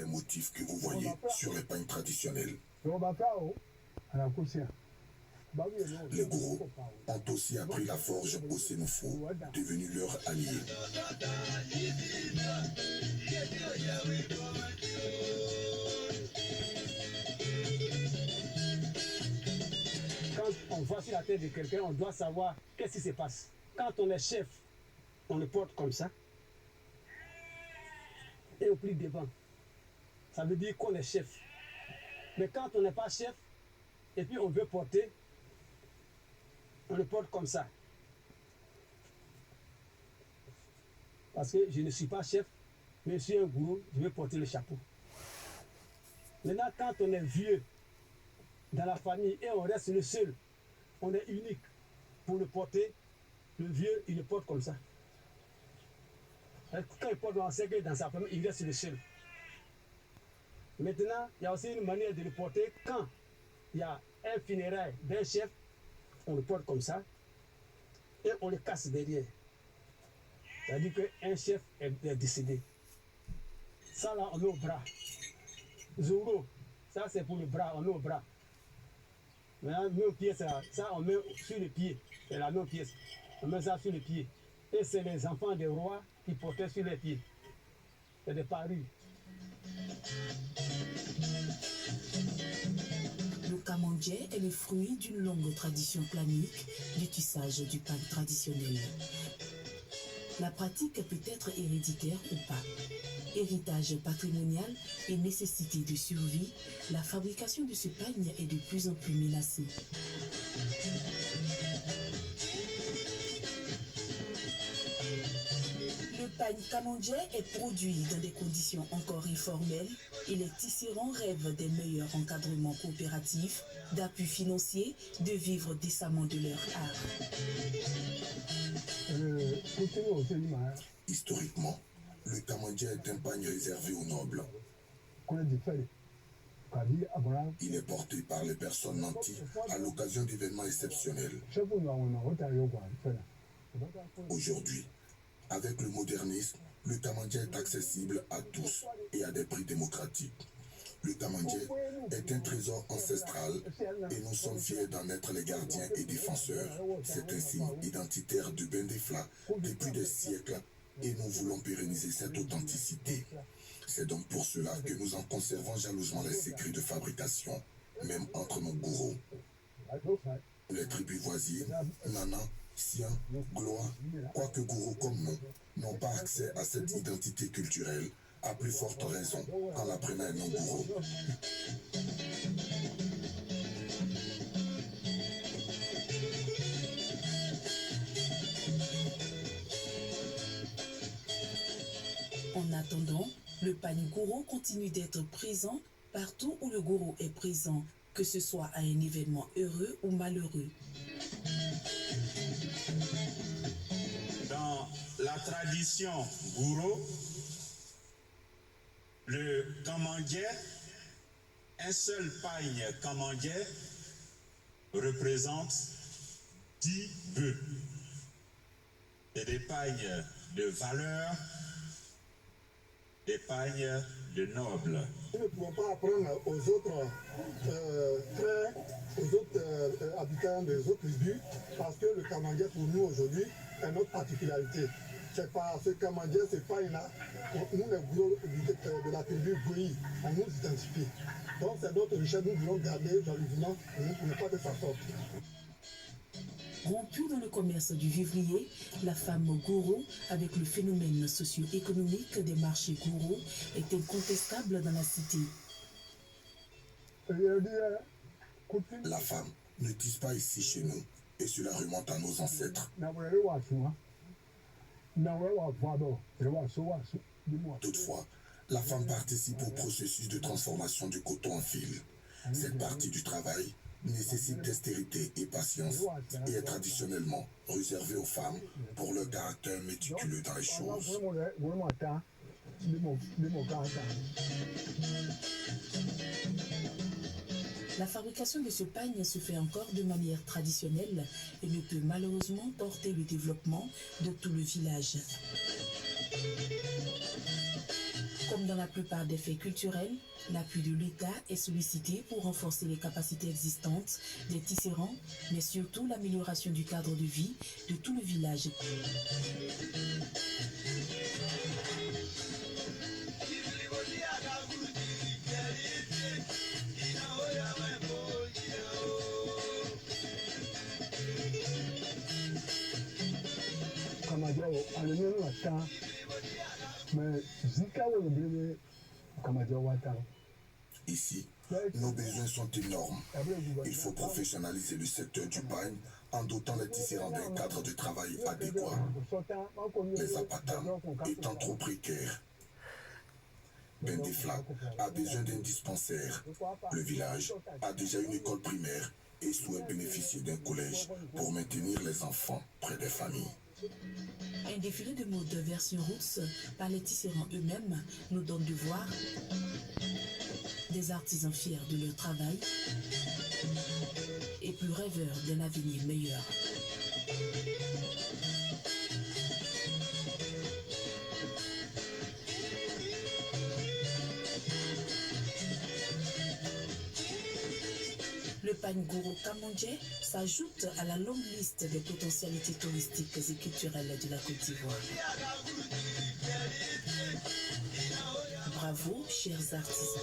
des motifs que vous voyez sur les pagnes traditionnelles. Les gourous ont aussi appris la forge au Sénoufo, devenu leur allié. Quand on voit sur la tête de quelqu'un, on doit savoir qu'est-ce qui se passe. Quand on est chef, on le porte comme ça et on plie devant. Ça veut dire qu'on est chef. Mais quand on n'est pas chef et puis on veut porter, on le porte comme ça. Parce que je ne suis pas chef, mais je suis un gourou, je vais porter le chapeau. Maintenant, quand on est vieux dans la famille et on reste le seul, on est unique pour le porter, le vieux, il le porte comme ça. Quand il porte dans sa famille, il reste le seul. Maintenant, il y a aussi une manière de le porter. Quand il y a un funérail d'un chef, on le porte comme ça et on le casse derrière. C'est-à-dire qu'un chef est décédé. Ça là, on met au bras. Zoro, ça c'est pour le bras, on met au bras. Maintenant, nos pièces, ça on met sur les pieds. C'est la même pièce. On met ça sur les pieds. Et c'est les enfants des rois qui portaient sur les pieds. C'est des parures. Le kamandjé est le fruit d'une longue tradition planique du tissage du pagne traditionnel. La pratique peut être héréditaire ou pas. Héritage patrimonial et nécessité de survie, la fabrication de ce pagne est de plus en plus menacée. Le pagne kamandjé est produit dans des conditions encore informelles et les tisserands rêvent des meilleurs encadrements coopératifs, d'appui financier, de vivre décemment de leur art. Historiquement, le kamandjé est un pagne réservé aux nobles. Il est porté par les personnes nanties à l'occasion d'événements exceptionnels. Aujourd'hui, avec le modernisme, le kamandjé est accessible à tous et à des prix démocratiques. Le kamandjé est un trésor ancestral et nous sommes fiers d'en être les gardiens et défenseurs. C'est un signe identitaire du Bendefla depuis des siècles et nous voulons pérenniser cette authenticité. C'est donc pour cela que nous en conservons jalousement les secrets de fabrication, même entre nos gourous. Les tribus voisines, Nana, Sien, Gloa, quoique gourous comme nous, n'ont pas accès à cette identité culturelle, à plus forte raison en l'apprenant à nos gourous. En attendant, le pagne gourou continue d'être présent partout où le gourou est présent, que ce soit à un événement heureux ou malheureux. Dans la tradition gourou, le kamandjé, un seul pagne kamandjé représente 10 bœufs. C'est des pagnes de valeur, des pagnes de nobles. Nous ne pouvons pas apprendre aux autres frères, aux autres habitants des autres tribus, parce que le kamandjé pour nous aujourd'hui est notre particularité. C'est pas ce kamandjé, c'est pas une. Nous, les gourous de la tribu Goyi, on nous identifie. Donc c'est notre richesse, nous voulons garder dans le vivant, nous ne pas de sa sorte. Rompue dans le commerce du vivrier, la femme gourou, avec le phénomène socio-économique des marchés gourous, est incontestable dans la cité. La femme ne tisse pas ici chez nous, et cela remonte à nos ancêtres. Toutefois, la femme participe au processus de transformation du coton en fil. Cette partie du travail nécessite dextérité et patience et est traditionnellement réservée aux femmes pour leur caractère méticuleux dans les choses. La fabrication de ce pagne se fait encore de manière traditionnelle et ne peut malheureusement porter le développement de tout le village. Comme dans la plupart des faits culturels, l'appui de l'État est sollicité pour renforcer les capacités existantes des tisserands, mais surtout l'amélioration du cadre de vie de tout le village. Ici, nos besoins sont énormes. Il faut professionnaliser le secteur du pagne en dotant les tisserands d'un cadre de travail adéquat. Les apatam étant trop précaires. Bendefla a besoin d'un dispensaire. Le village a déjà une école primaire et souhaite bénéficier d'un collège pour maintenir les enfants près des familles. Un défilé de mode version roots par les tisserands eux-mêmes nous donne de voir des artisans fiers de leur travail et plus rêveurs d'un avenir meilleur. Le Pangoro Kamondje s'ajoute à la longue liste des potentialités touristiques et culturelles de la Côte d'Ivoire. Bravo, chers artisans.